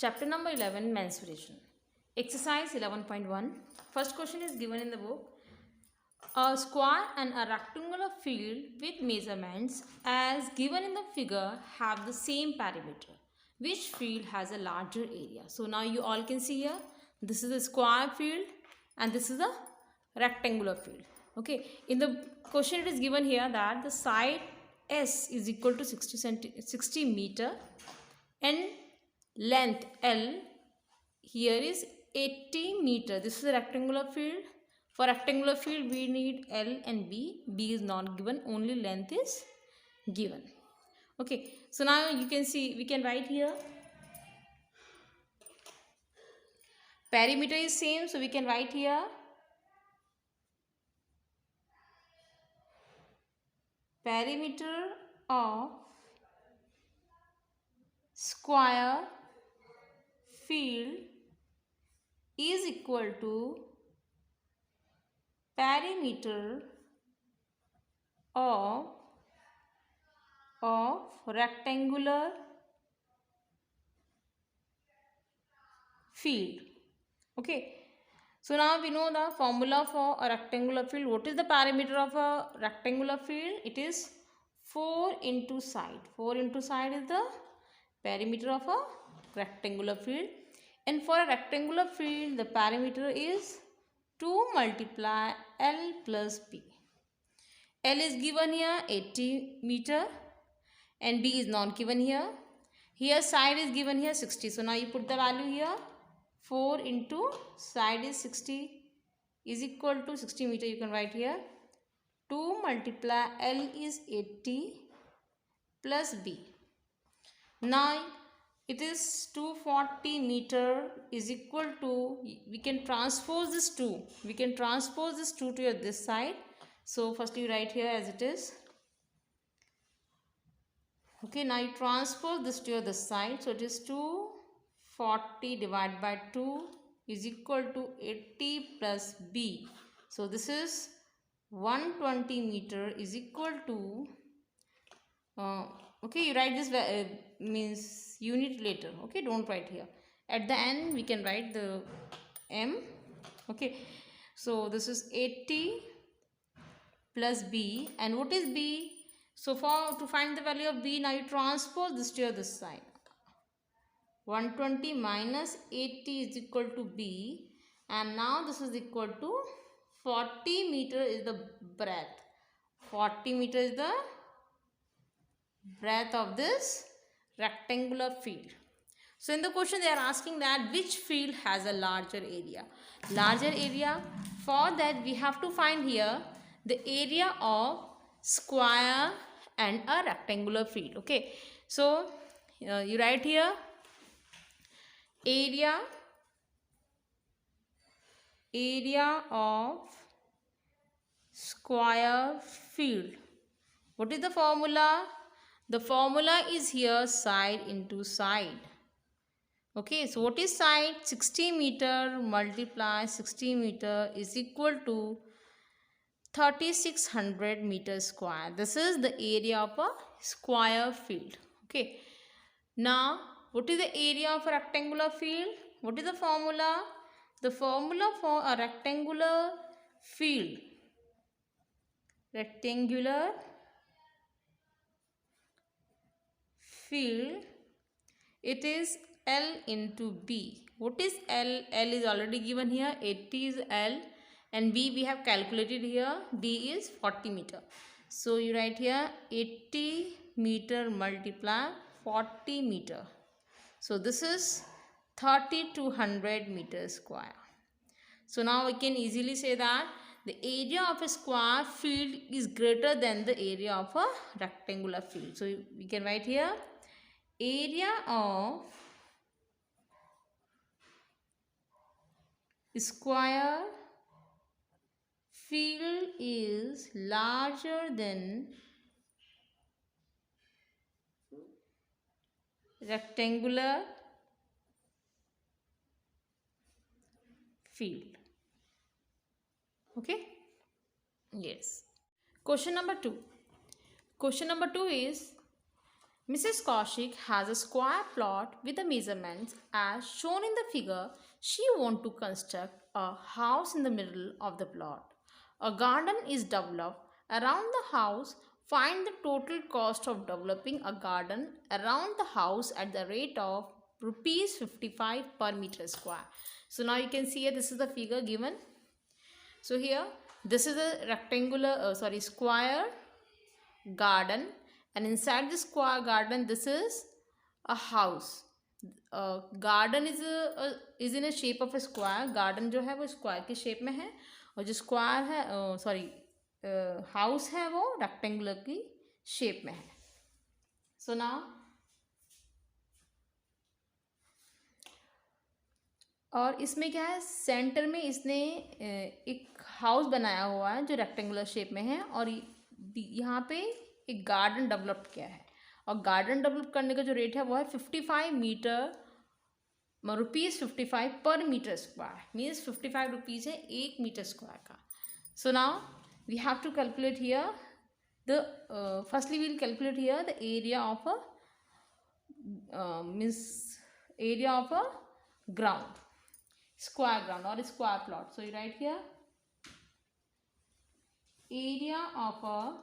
Chapter number 11, Mensuration. Exercise 11.1. First question is given in the book. A square and a rectangular field with measurements as given in the figure have the same perimeter. Which field has a larger area? So now you all can see here. This is a square field and this is a rectangular field. Okay. In the question it is given here that the side S is equal to 60 meter and length L here is 80 meter. This is a rectangular field. For rectangular field we need L and B. B is not given, only length is given. Okay, so now you can see we can write here perimeter is same, so we can write here perimeter of square field is equal to perimeter of rectangular field. Okay, so now we know the formula for a rectangular field. What is the perimeter of a rectangular field? It is 4 into side. 4 into side is the perimeter of a rectangular field. And for a rectangular field, the perimeter is 2 multiply L plus B. L is given here 80 meter and B is not given here. Here side is given here 60. So now you put the value here. 4 into side is 60 is equal to 60 meter. You can write here. 2 multiply L is 80 plus B. Now it is 240 meter is equal to, we can transpose this 2. We can transpose this 2 to this side. So first you write here as it is. Okay, now you transpose this to this side. So it is 240 divided by 2 is equal to 80 plus B. So this is 120 meter is equal to, okay, you write this means unit later. Okay, don't write here. At the end we can write the M. Okay, so this is 80 plus B. And what is B? So to find the value of B, now you transpose this to this side. 120 minus 80 is equal to B. And now this is equal to 40 meter is the breadth. 40 meter is the breadth of this rectangular field. So in the question they are asking that which field has a larger area. Larger area, for that we have to find here the area of square and a rectangular field. Okay, so you write here area of square field. What is the formula? The formula is here side into side. Okay, so what is side? 60 meter multiply 60 meter is equal to 3600 meters square. This is the area of a square field. Okay, now what is the area of a rectangular field? What is the formula? The formula for a rectangular field, it is L into B. What is L? L is already given here. 80 is L and B we have calculated here. B is 40 meter. So you write here 80 meter multiply 40 meter. So this is 3200 meters square. So now we can easily say that the area of a square field is greater than the area of a rectangular field. So we can write here area of square field is larger than rectangular field. Okay, yes. Question number 2. Question number 2 is Mrs. Kaushik has a square plot with the measurements as shown in the figure. She wants to construct a house in the middle of the plot. A garden is developed around the house. Find the total cost of developing a garden around the house at the rate of rupees 55 per meter square. So now you can see here, this is the figure given. So here this is a rectangular square garden, and inside this square garden this is a house. Garden is in a shape of a square. garden जो है वो square के shape में है, और जो square है house है वो रेक्टेंगुलर की शेप में है. सो नाउ और इसमें क्या है, सेंटर में इसने एक हाउस बनाया हुआ है जो रेक्टेंगुलर शेप में है, और यहाँ पे एक गार्डन डेवलप किया है. और गार्डन डेवलप करने का जो रेट है वो है 55 मीटर रुपीज़ 55 पर मीटर स्क्वायर, मीन्स 55 रुपीज़ है 1 मीटर स्क्वायर का. So now we have to calculate here the firstly we will calculate here the area of a means area of a ground, square ground or square plot. So you write here area of a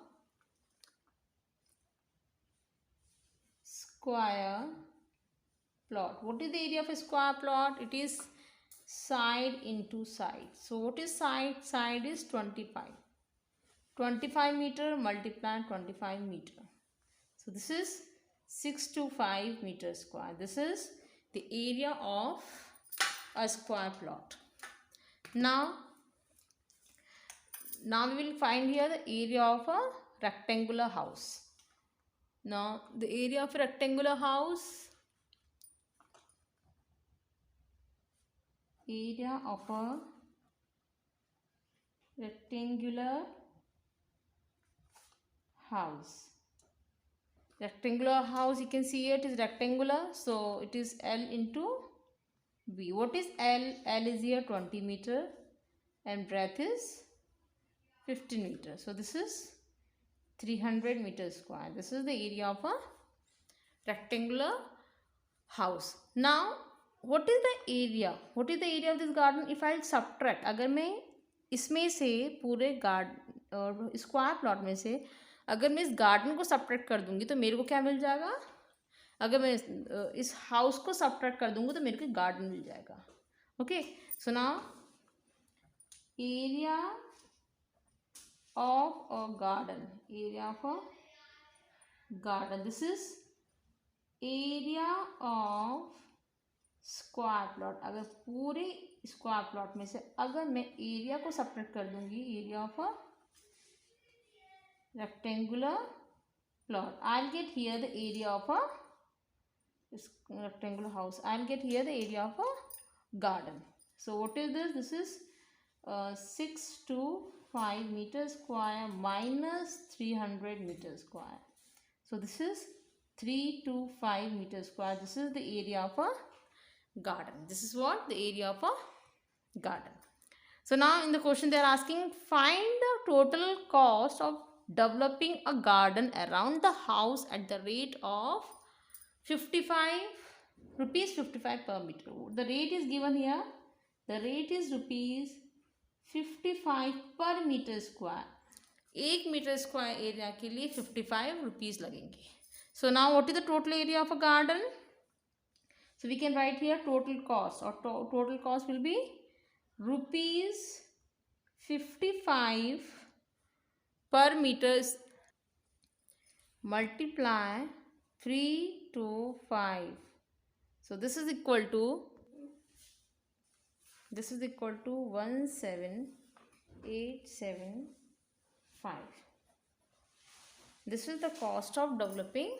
square plot. What is the area of a square plot? It is side into side. So what is side? Side is 25 meter multiply 25 meter. So this is 625 meter square. This is the area of a square plot. Now we will find here the area of a rectangular house. Now the area of a rectangular house, area of a rectangular house. Rectangular house, you can see it is rectangular, so it is L into B. What is L? L is here 20 meter and breadth is 15 meter. So this is 300 meter square. This is the area of a rectangular house. Now what is the area? What is the area of this garden? If I subtract, अगर मैं इसमें से पूरे garden square plot में से अगर मैं इस गार्डन को सब्ट्रैक्ट कर दूंगी तो मेरे को क्या मिल जाएगा? अगर मैं इस हाउस को सब्ट्रैक्ट कर दूंगी तो मेरे को गार्डन मिल जाएगा. Okay, so now area of a garden, area of a garden, this is area of square plot. अगर पूरे स्क्वायर प्लॉट में से अगर मैं एरिया को सब्ट्रैक्ट कर दूंगी, area of a rectangular plot, I'll get here the area of a rectangular house. I'll get here the area of a garden. So what is this? This is 625 meter square minus 300 meter square. So this is 325 meter square. This is the area of a garden. This is what the area of a garden. So now in the question they are asking, find the total cost of developing a garden around the house at the rate of 55 rupees 55 per meter. The rate is given here. The rate is rupees 55 per meter square. 1 meter square area के लिए 55 rupees लगेंगे. So now what is the total area of a garden? So we can write here total cost, or total cost will be rupees 55 per meters multiply 3 to 5. So this is equal to 17875. This is the cost of developing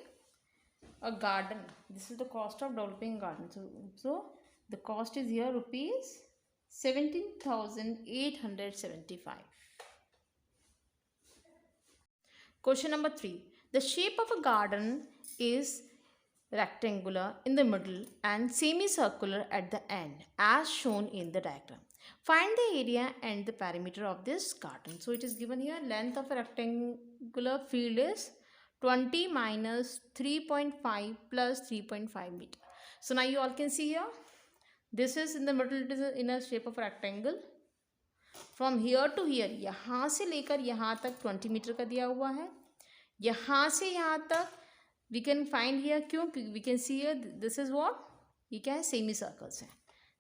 a garden. This is the cost of developing a garden. So the cost is here rupees 17,875. Question number 3. The shape of a garden is rectangular in the middle and semicircular at the end as shown in the diagram. Find the area and the perimeter of this garden. So it is given here, length of a rectangular field is 20 minus 3.5 plus 3.5 meter. So now you all can see here, this is in the middle, it is in a shape of rectangle. From here to here, यहाँ से लेकर यहाँ तक 20 metre का दिया हुआ है. यहाँ से यहाँ तक we can find here, क्यों? We can see here, this is what, ये क्या है? सेमी सर्कल्स हैं.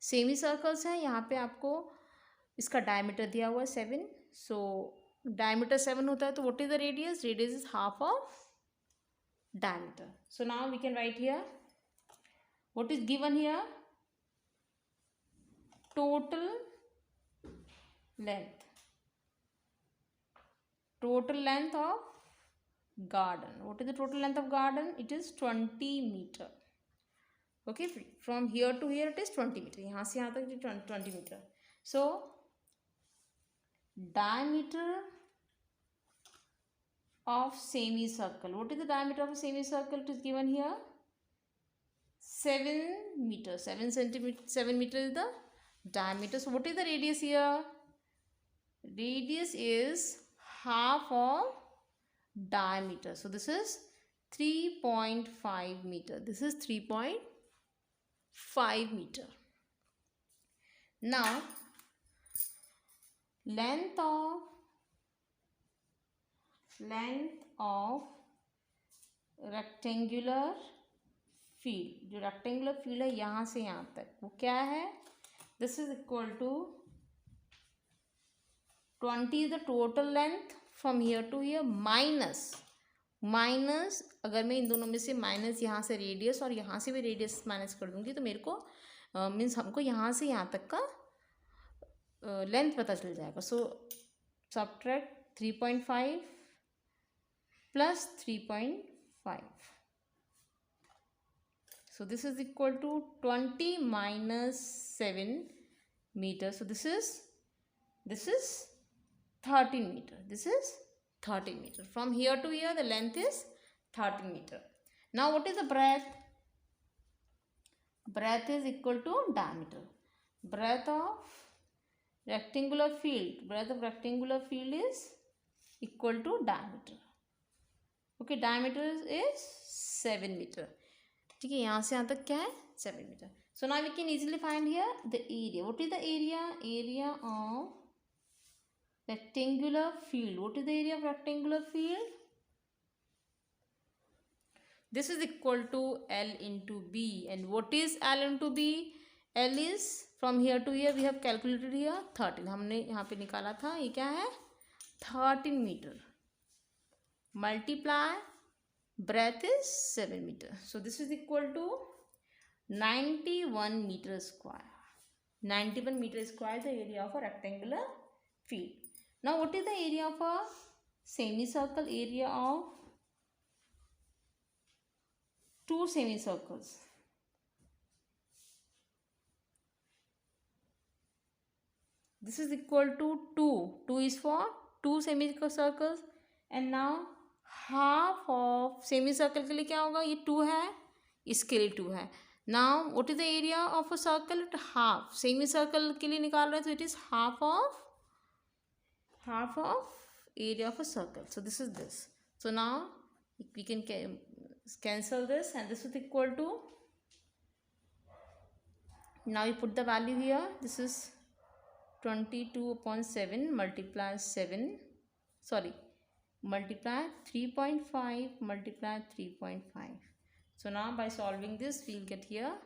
सेमी सर्कल्स हैं. यहाँ पे आपको इसका डायमीटर दिया हुआ है 7. सो डायमीटर 7 होता है, तो what is the radius? Radius is half of diameter. So now we can write here what is given here. Total length, total length of garden. What is the total length of garden? It is 20 meter. Okay, from here to here it is 20 meter. यहाँ से यहाँ तक 20 meter. So diameter of semicircle. What is the diameter of a semicircle? It is given here 7 meter. 7 centimeter. 7 meter is the diameter. So what is the radius here? Radius is half of diameter. So this is 3.5 meter. This is 3.5 meter. Now length of rectangular field. जो rectangular field है यहाँ से यहाँ तक, वो क्या है? This is equal to 20 is the total length from here to here minus अगर मैं इन दोनों में से माइनस यहाँ से रेडियस और यहाँ से भी रेडियस माइनस कर दूंगी तो मेरे को मीन्स हमको यहाँ से यहाँ तक का लेंथ पता चल जाएगा. सो subtract 3.5 plus 3.5. So this is equal to 20 minus 7 meters. So this is 13 meter. This is 13 meter. From here to here the length is 13 meter. Now what is the breadth? Breadth is equal to diameter. Breadth of rectangular field. Breadth of rectangular field is equal to diameter. Okay, diameter is 7 meter. ठीक है, यहाँ से यहाँ तक क्या है? 7 meter. So now we can easily find here the area. What is the area? Area of rectangular field. What is the area of rectangular field? This is equal to L into B. And what is L into B? L is from here to here we have calculated here 13. हमने यहाँ पे निकाला था, ये क्या है? 13 meter. Multiply breadth is 7 meter. So this is equal to 91 meter square. 91 meter square is the area of a rectangular field. Now what is the area of a semicircle? Area of two semicircles. This is equal to 2. 2 is for two semicircles. And now half of semicircle के लिए क्या होगा? ये 2 है, इसके लिए 2 है. Now what is the area of a circle? Half. Semicircle के लिए निकाल रहे हैं तो it is half of area of a circle. So this is this. So now we can cancel this and this is equal to, now you put the value here. This is 22 upon 7 multiply 7, sorry, multiply 3.5 multiply 3.5. So now by solving this we will get here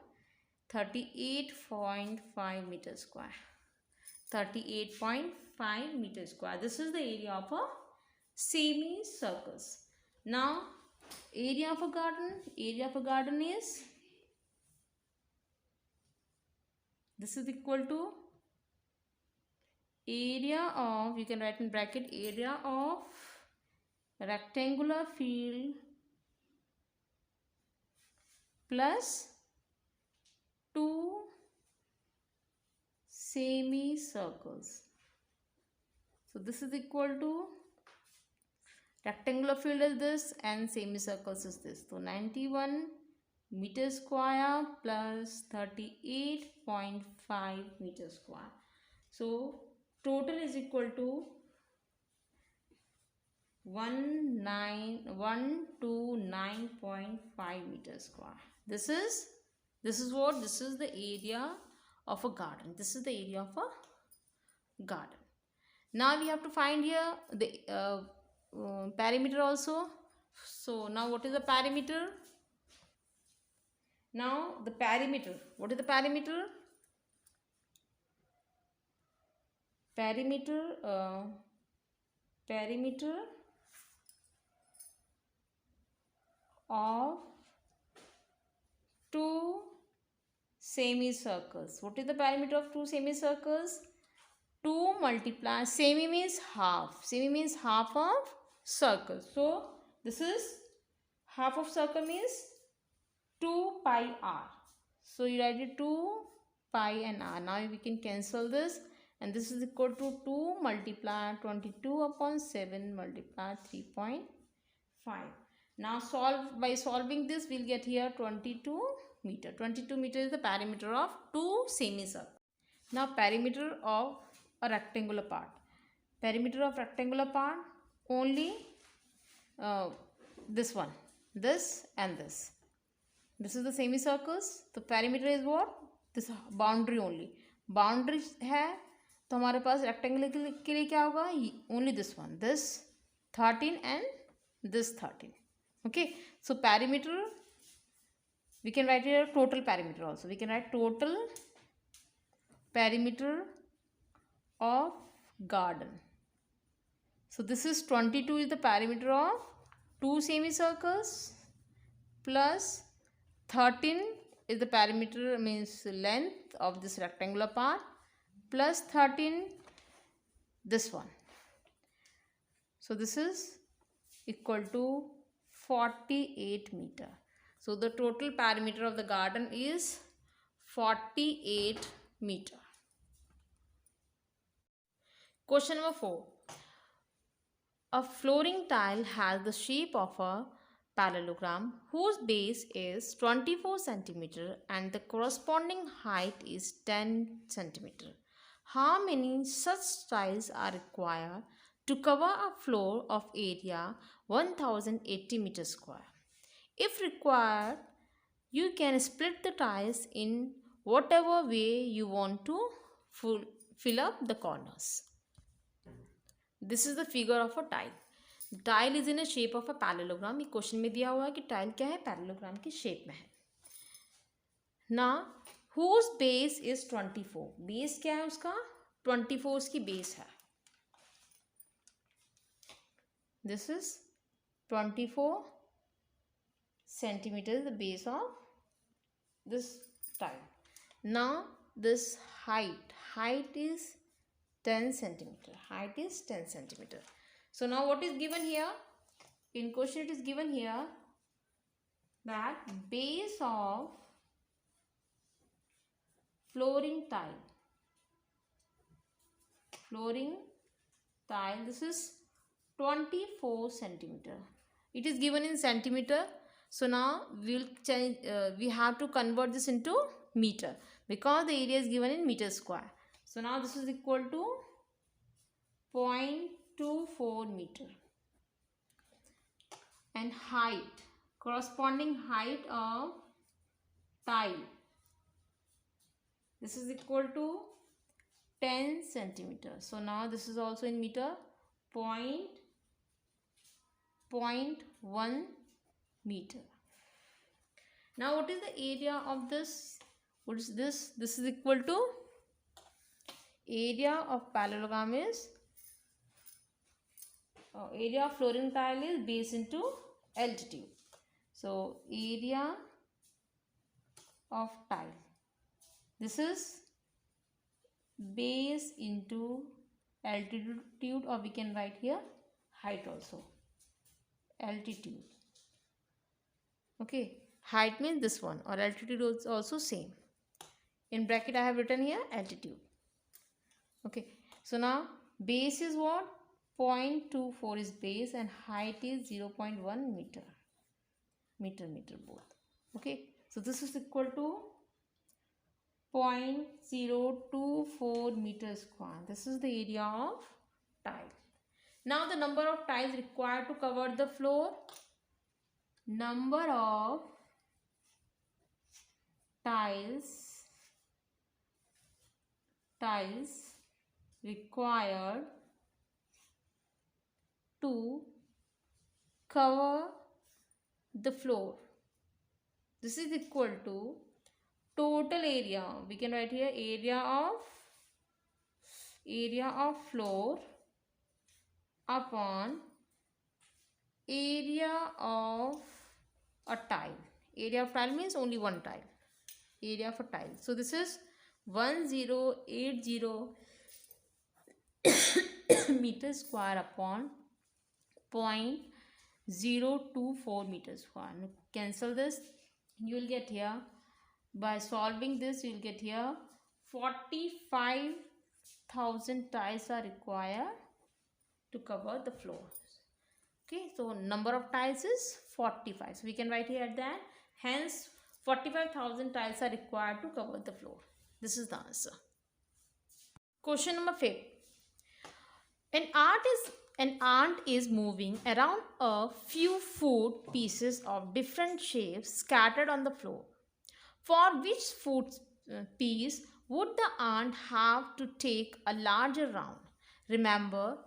38.5 meter square. 38.5 meter square. This is the area of a semicircles. Now area of a garden. Area of a garden is, this is equal to area of, you can write in bracket, area of rectangular field plus 2 semicircles. So this is equal to, rectangular field is this and semicircles is this. So 91 meter square plus 38.5 meter square. So total is equal to 129.5 meters square. This is what? This is the area of a garden. This is the area of a garden. Now we have to find here the perimeter also. So now what is the perimeter? Now the perimeter. What is the perimeter? Perimeter of two semicircles. What is the perimeter of two semicircles? 2 multiply, semi means half. Semi means half of circle. So this is half of circle means 2 pi r. So you write it 2 pi and r. Now we can cancel this, and this is equal to 2 multiply 22 upon 7 multiply 3.5. Now by solving this, we'll get here 22 meter. 22 meter is the perimeter of two semicircles. Now perimeter of a rectangular part. Perimeter of rectangular part, only this one, this and this. This is the semicircles. The perimeter is what? This boundary only. Boundary है तो हमारे पास rectangle के लिए क्या होगा? Only this one. This 13 and this 13. Okay. So perimeter, we can write here total perimeter also. We can write total perimeter of garden. So this is 22 is the perimeter of two semicircles, plus 13 is the perimeter, means length of this rectangular part, plus 13 this one. So this is equal to 48 meter. So the total perimeter of the garden is 48 meter. Question number 4. A flooring tile has the shape of a parallelogram whose base is 24 cm and the corresponding height is 10 cm. How many such tiles are required to cover a floor of area 1080 meters square? If required, you can split the tiles in whatever way you want to fill up the corners. This is the figure of a tile. Tile is in a shape of a parallelogram. ये question में दिया हुआ है कि tile क्या है, parallelogram की shape में है. Now, whose base is 24? Base क्या है उसका? 24 उसकी बेस है. This is 24 centimeters the base of this tile. Now this height is 10 centimeter. Height is 10 centimeter. So now what is given here? In question it is given here that base of flooring tile. This is 24 centimeter. It is given in centimeter. So now we'll change. We have to convert this into meter because the area is given in meter square. So now this is equal to 0.24 meter. And height, corresponding height of tile. This is equal to 10 centimeter. So now this is also in meter. 0.1 meter. Now what is the area of this? What is this? This is equal to area of parallelogram is area of flooring tile is base into altitude. So area of tile. This is base into altitude, or we can write here height also. Altitude. Okay, height means this one, or altitude is also same. In bracket I have written here altitude. Okay, so now base is what? 0.24 is base and height is 0.1 meter. Meter both. Okay, so this is equal to 0.024 meter square. This is the area of tile. Now the number of tiles required to cover the floor. Number of tiles required to cover the floor. This is equal to total area. We can write here area of floor upon area of a tile. Area of tile means only one tile. Area of a tile. So this is 1080 meter square upon 0.024 meter square. Now cancel this. You will get here, by solving this, you will get here 45,000 tiles are required to cover the floor. Okay, so number of tiles is 45. So we can write here that. Hence, 45,000 tiles are required to cover the floor. This is the answer. Question number 5. An ant is moving around a few food pieces of different shapes scattered on the floor. For which food piece would the ant have to take a larger round? Remember,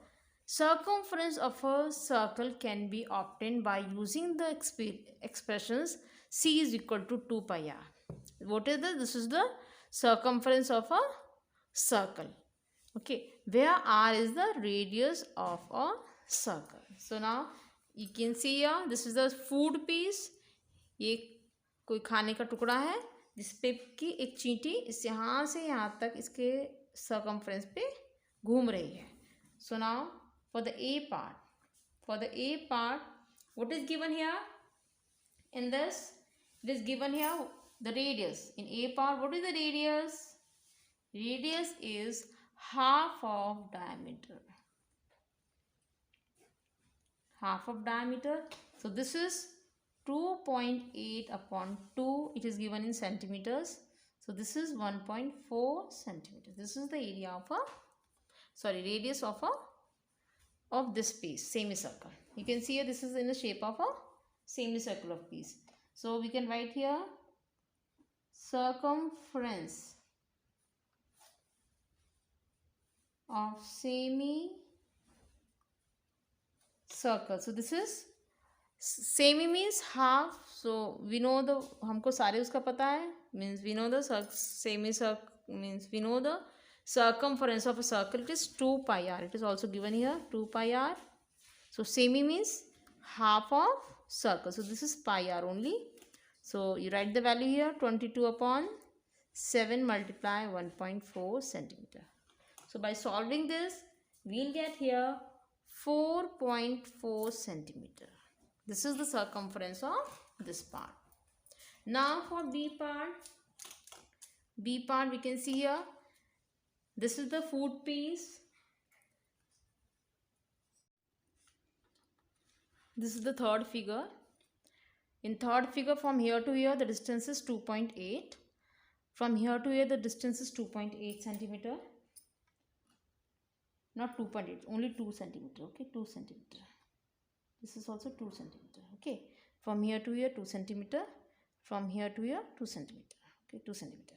circumference of a circle can be obtained by using the expressions c is equal to 2 pi r. What is this? This is the circumference of a circle. Okay, where r is the radius of a circle. So now you can see here, this is the food piece. ये कोई खाने का टुकड़ा है जिस पे की एक चींटी इस यहाँ से यहाँ तक इसके circumference पे घूम रही है. So now for the A part, what is given here? In this, it is given here the radius. In A part, what is the radius? Radius is half of diameter. So this is 2.8 upon 2. It is given in centimeters. So this is 1.4 centimeters. This is the area of radius of this piece, semicircle. You can see here this is in the shape of a semicircular piece. So we can write here circumference of semicircle. So this is semi means half. So we know the हमको सारे उसका पता है, means we know the semicircle means we know the circumference of a circle. It is 2 pi r. It is also given here 2 pi r. So semi means half of circle. So this is pi r only. So you write the value here 22 upon 7 multiply 1.4 centimeter. So by solving this, we'll get here 4.4 centimeter. This is the circumference of this part. Now for B part we can see here, this is the food piece. This is the third figure. In third figure, from here to here the distance is 2.8. From here to here the distance is 2.8 centimeter. Not 2.8, only 2 centimeter. Okay, 2 centimeter. This is also 2 centimeter. Okay, from here to here 2 centimeter. From here to here 2 centimeter. Okay, 2 centimeter.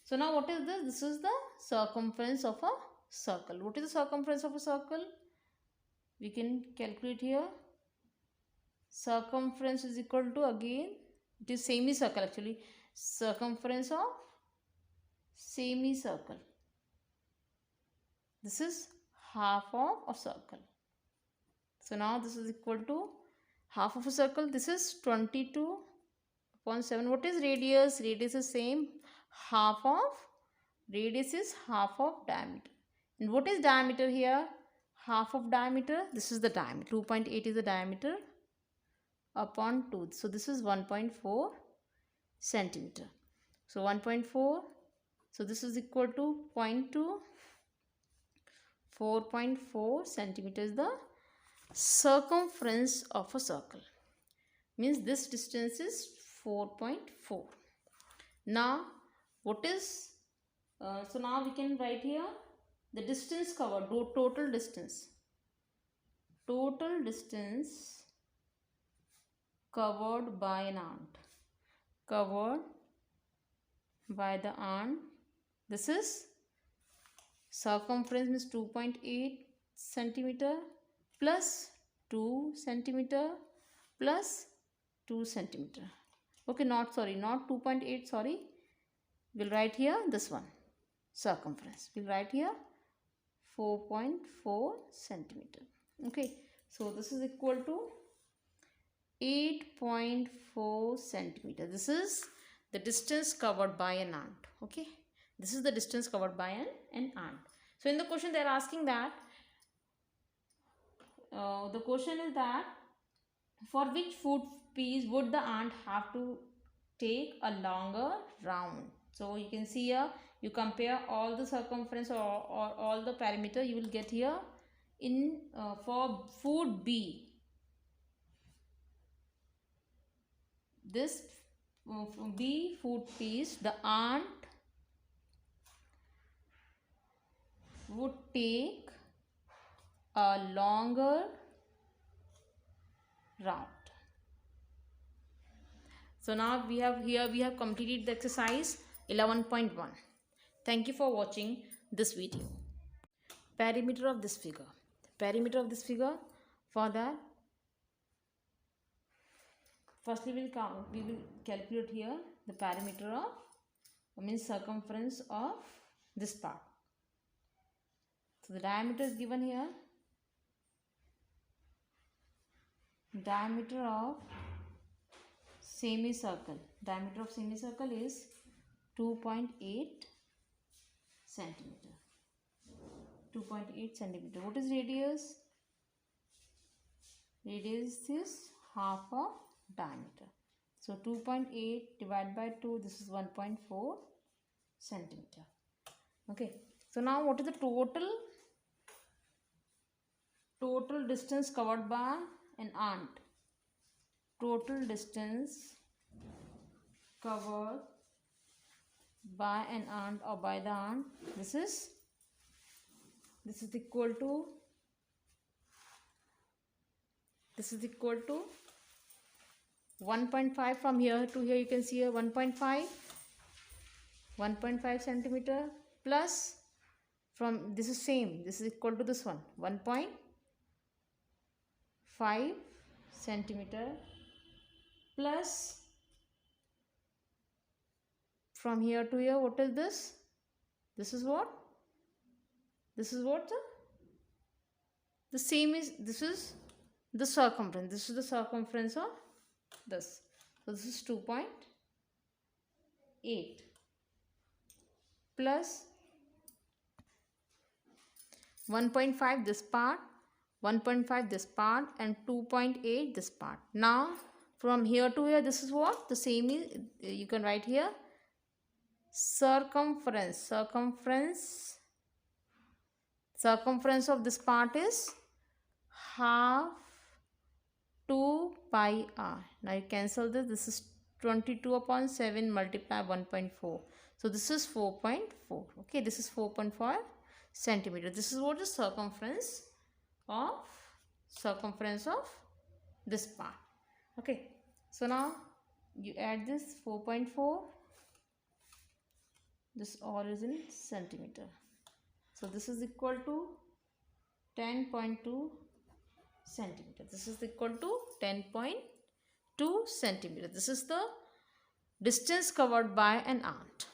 So now what is this? This is the circumference of a circle. What is the circumference of a circle? We can calculate here. Circumference is equal to, again, it is semicircle actually. Circumference of semicircle. This is half of a circle. So now this is equal to half of a circle. This is 22 upon 7. What is radius? Radius is same. Radius is half of diameter. And what is diameter here? Half of diameter. This is the diameter. 2.8 is the diameter upon 2. So this is 1.4 centimeter. So 1.4. So this is equal to 0.2. 4.4 centimeter is the circumference of a circle. Means this distance is 4.4. Now what is so now we can write here the distance covered, total distance. total distance covered by an ant. Covered by the ant. This is circumference means 2.8 centimeter plus 2 centimeter plus 2 centimeter. Okay, not 2.8, sorry. We'll write here this one, circumference. We'll write here 4.4 centimeter. Okay, so this is equal to 8.4 centimeter. This is the distance covered by an ant. Okay, this is the distance covered by an ant. So in the question they are asking that, the question is that for which food piece would the ant have to take a longer round. So you can see here, you compare all the circumference or all the perimeter, you will get here in for food B. This B food piece, the ant would take a longer round. So now we have completed the exercise 11.1. Thank you for watching this video. Perimeter of this figure. Perimeter of this figure, for that, firstly we will calculate here the perimeter of, means circumference of this part. So the diameter is given here. Diameter of semicircle. Diameter of semicircle is 2.8 centimeter. 2.8 centimeter. What is radius? Radius is half of diameter. So 2.8 divided by 2, this is 1.4 centimeter. Okay. So now what is the total distance covered by an ant? Total distance covered by an ant or by the ant, this is equal to 1.5. From here to here you can see here 1.5 centimeter plus, from this is same, this is equal to this one, 1.5 centimeter plus, from here to here, what is this? This is what? This is what? The same is, this is the circumference. This is the circumference of this. So this is 2.8 plus 1.5 this part, 1.5 this part, and 2.8 this part. Now from here to here, this is what? The same is, you can write here circumference of this part is half 2 pi r. Now you cancel this. This is 22 upon 7 multiply 1.4. So this is 4.4. Okay, this is 4.4 centimeter. This is what is circumference of this part. Okay, so now you add this 4.4. This all is in centimeter. So this is equal to 10.2 centimeter. This is equal to 10.2 centimeter. This is the distance covered by an ant.